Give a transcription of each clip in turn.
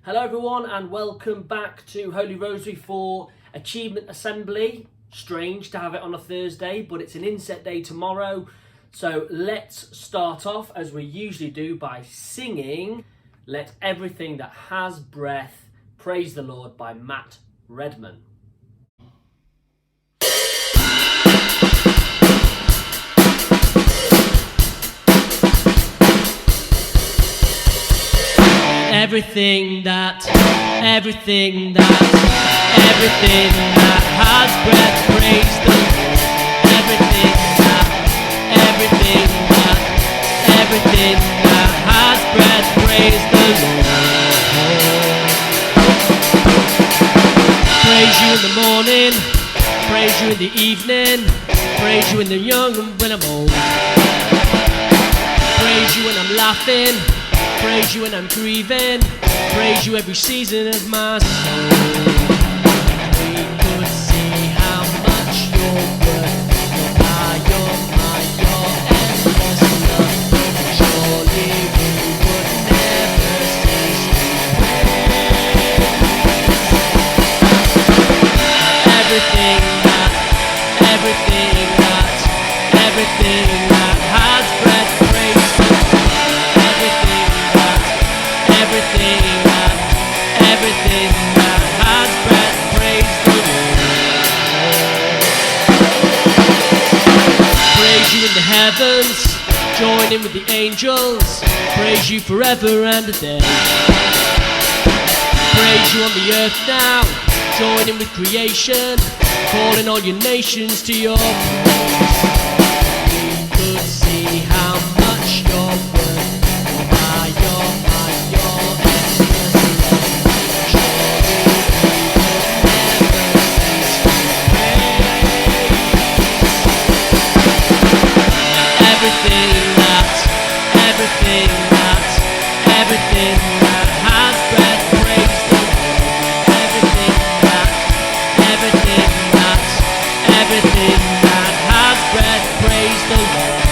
Hello everyone and welcome back to Holy Rosary for Achievement Assembly. Strange to have it on a Thursday, but it's an inset day tomorrow. So let's start off as we usually do by singing Let Everything That Has Breath Praise the Lord by Matt Redman. Everything that has breath, praise the Lord. Everything that has breath, praise the Lord. Praise you in the morning, praise you in the evening, praise you when I'm young and when I'm old. Praise you when I'm laughing, praise you when I'm grieving, praise you every season of my soul. We could see how much you're worth, your endless love. Surely we would never cease to praise. Everything that has breath, praise the Lord. Everything that has breath, praise the Lord. Praise you in the heavens, join in with the angels, praise you forever and a day. Praise you on the earth now, join in with creation, calling all your nations to your praise. We could see how much you're worth, your endless love. Surely we would never cease to praise. Everything that has breath, praise the Lord. Everything that has breath, praise the Lord.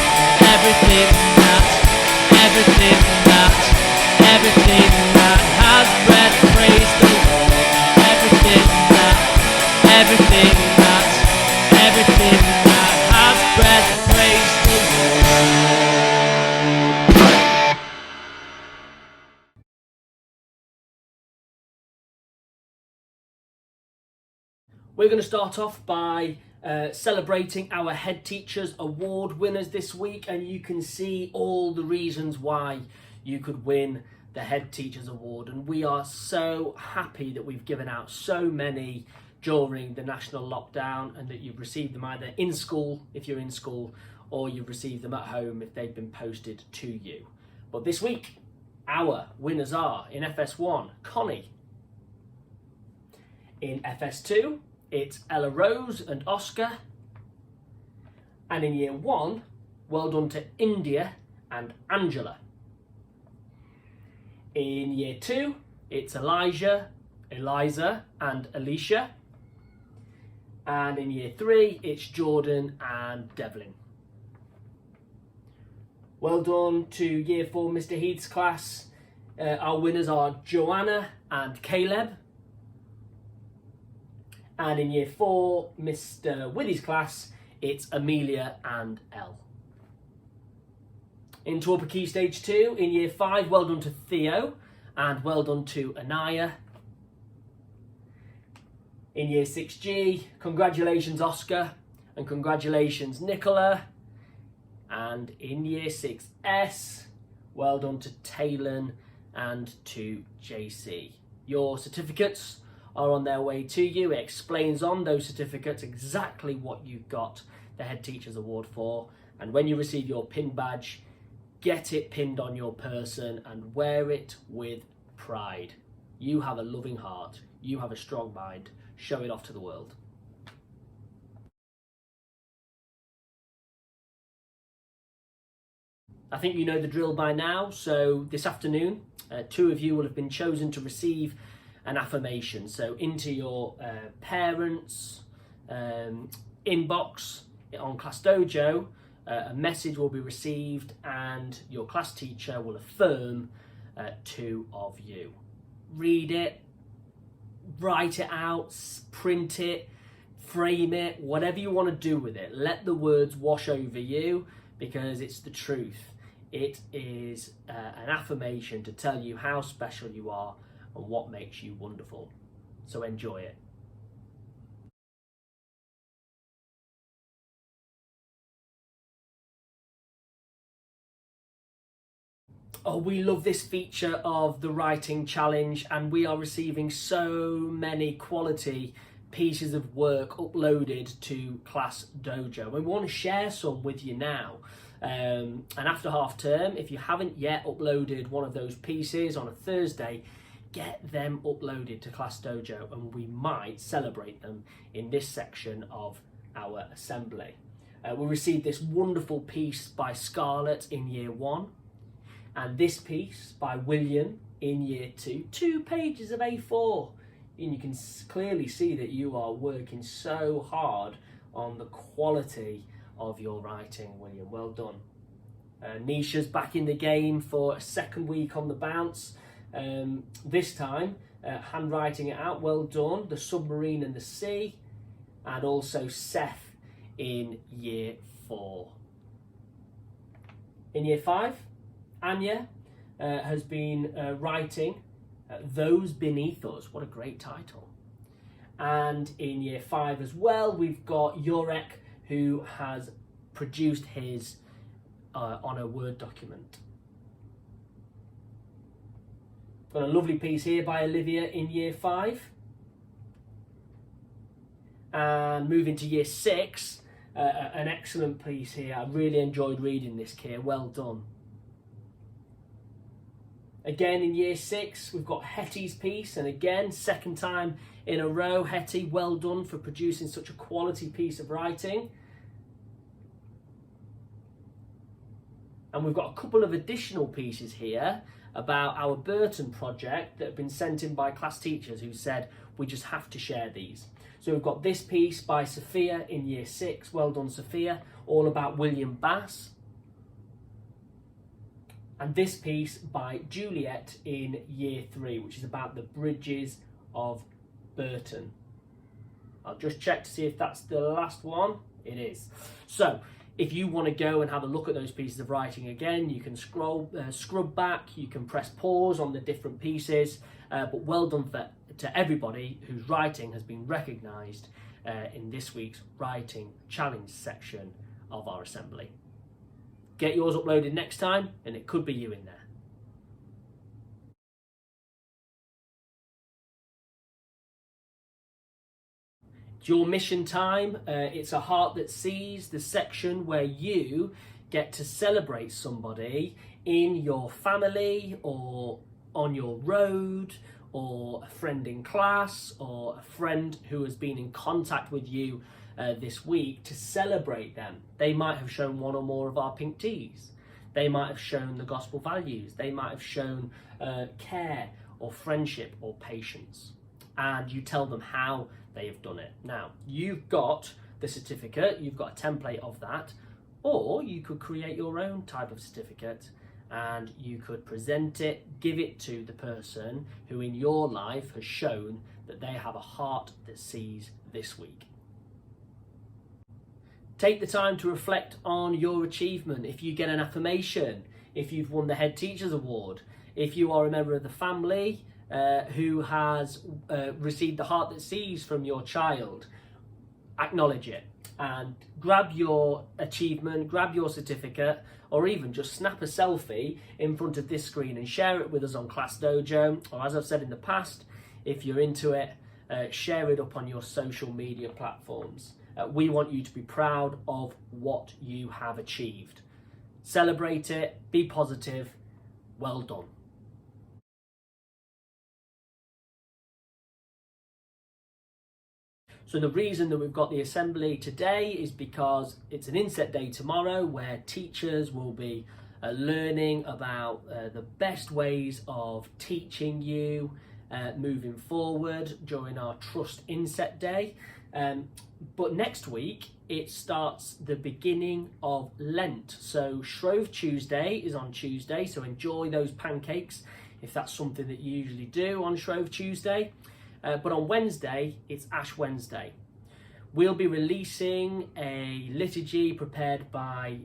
Everything that has breath, praise the Lord. Everything that has breath, praise the Lord. We're going to start off by celebrating our Head Teachers Award winners this week, and you can see all the reasons why you could win the Head Teachers Award, and we are so happy that we've given out so many during the national lockdown and that you've received them either in school if you're in school or you've received them at home if they've been posted to you. But this week our winners are: in FS1 Connie, in FS2 it's Ella Rose and Oscar, and in Year 1 well done to India and Angela. In Year 2 it's Elijah, Eliza and Alicia, and in Year 3 it's Jordan and Devlin. Well done to Year 4 Mr. Heath's class. Our winners are Joanna and Caleb. And in Year 4, Mr. Widdy's class, it's Amelia and Elle. Into Upper Key Stage 2, in Year 5, well done to Theo, and well done to Anaya. In Year 6G, congratulations Oscar, and congratulations Nicola. And in Year 6S, well done to Talon and to JC. Your certificates are on their way to you. It explains on those certificates exactly what you got the Head Teachers Award for, and when you receive your pin badge, get it pinned on your person and wear it with pride. You have a loving heart, you have a strong mind, show it off to the world. I think you know the drill by now, so this afternoon 2 of you will have been chosen to receive an affirmation. So into your parents' inbox on Class Dojo, a message will be received and your class teacher will affirm 2 of you. read it, write it out, print it, frame it, whatever you want to do with it. Let the words wash over you, because it's the truth. It is an affirmation to tell you how special you are and what makes you wonderful. So enjoy it. Oh, we love this feature of the writing challenge, and we are receiving so many quality pieces of work uploaded to Class Dojo. We want to share some with you now. And after half term, if you haven't yet uploaded one of those pieces on a Thursday, get them uploaded to Class Dojo, and we might celebrate them in this section of our assembly. We received this wonderful piece by Scarlett in Year 1, and this piece by William in Year 2, 2 pages of A4. And you can clearly see that you are working so hard on the quality of your writing, William. Well done. Nisha's back in the game for a second week on the bounce. This time, handwriting it out. Well done. The submarine and the sea. And also Seth in Year 4. In Year 5, Anya has been writing Those Beneath Us. What a great title. And in Year 5 as well, we've got Jurek, who has produced his on a Word document. Got a lovely piece here by Olivia in Year 5. And moving to Year 6, an excellent piece here. I really enjoyed reading this, Keir. Well done. Again in Year 6, we've got Hetty's piece, and again, second time in a row, Hetty, well done for producing such a quality piece of writing. And we've got a couple of additional pieces here about our Burton project that have been sent in by class teachers who said we just have to share these. So we've got this piece by Sophia in Year 6, well done Sophia, all about William Bass. And this piece by Juliet in Year 3, which is about the bridges of Burton. I'll just check to see if that's the last one. It is. So if you want to go and have a look at those pieces of writing again, you can scrub back, you can press pause on the different pieces, but well done to everybody whose writing has been recognised in this week's writing challenge section of our assembly. Get yours uploaded next time, and it could be you in there. It's your mission time. It's a heart that sees, the section where you get to celebrate somebody in your family or on your road, or a friend in class, or a friend who has been in contact with you this week, to celebrate them. They might have shown one or more of our pink teas. They might have shown the gospel values. They might have shown care or friendship or patience. And you tell them how they have done it. Now, you've got the certificate, you've got a template of that, or you could create your own type of certificate and you could present it, give it to the person who in your life has shown that they have a heart that sees this week. Take the time to reflect on your achievement. If you get an affirmation, if you've won the Head Teachers Award, if you are a member of the family who has received the heart that sees from your child, acknowledge it and grab your achievement, grab your certificate, or even just snap a selfie in front of this screen and share it with us on Class Dojo, or as I've said in the past, if you're into it, share it up on your social media platforms. We want you to be proud of what you have achieved. Celebrate it, be positive, well done. So the reason that we've got the assembly today is because it's an inset day tomorrow where teachers will be learning about the best ways of teaching you moving forward during our Trust Inset Day. But next week it starts the beginning of Lent. So Shrove Tuesday is on Tuesday, so enjoy those pancakes if that's something that you usually do on Shrove Tuesday. But on Wednesday, it's Ash Wednesday. We'll be releasing a liturgy prepared by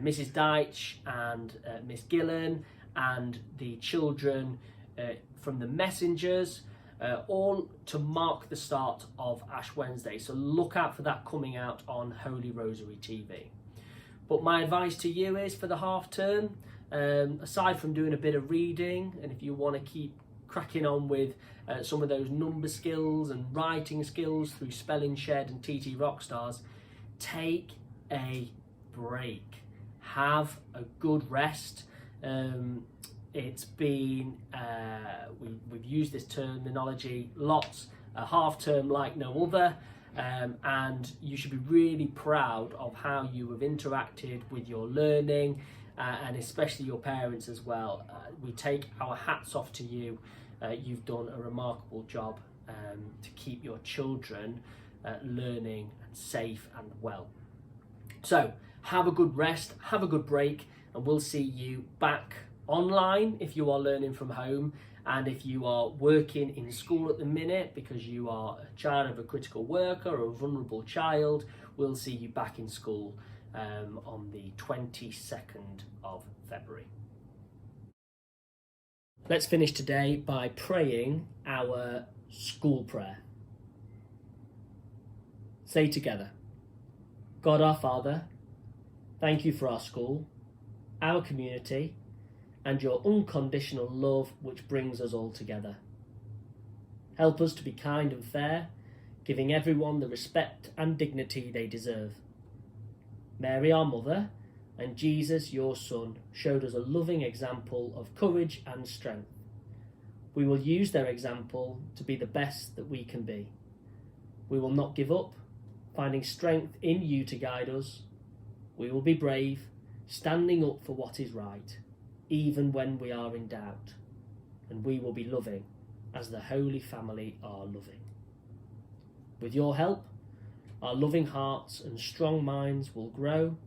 Mrs. Deitch and Miss Gillen and the children from the Messengers, all to mark the start of Ash Wednesday. So look out for that coming out on Holy Rosary TV. But my advice to you is, for the half term, aside from doing a bit of reading, and if you want to keep cracking on with some of those number skills and writing skills through Spelling Shed and TT Rockstars, take a break. Have a good rest. It's been, we've used this terminology lots, a half term like no other, and you should be really proud of how you have interacted with your learning, and especially your parents as well. We take our hats off to you. You've done a remarkable job to keep your children learning and safe and well. So have a good rest, have a good break, and we'll see you back online if you are learning from home, and if you are working in school at the minute because you are a child of a critical worker or a vulnerable child, we'll see you back in school on the 22nd of February. Let's finish today by praying our school prayer. Say together: God our Father, thank you for our school, our community, and your unconditional love which brings us all together. Help us to be kind and fair, giving everyone the respect and dignity they deserve. Mary, our mother, and Jesus, your Son, showed us a loving example of courage and strength. We will use their example to be the best that we can be. We will not give up, finding strength in you to guide us. We will be brave, standing up for what is right, even when we are in doubt. And we will be loving, as the Holy Family are loving. With your help, our loving hearts and strong minds will grow,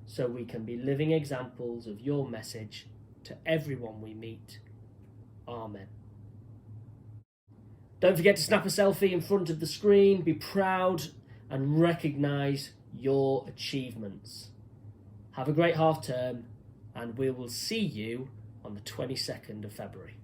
so we can be living examples of your message to everyone we meet. Amen. Don't forget to snap a selfie in front of the screen, be proud and recognise your achievements. Have a great half term, and we will see you on the 22nd of February.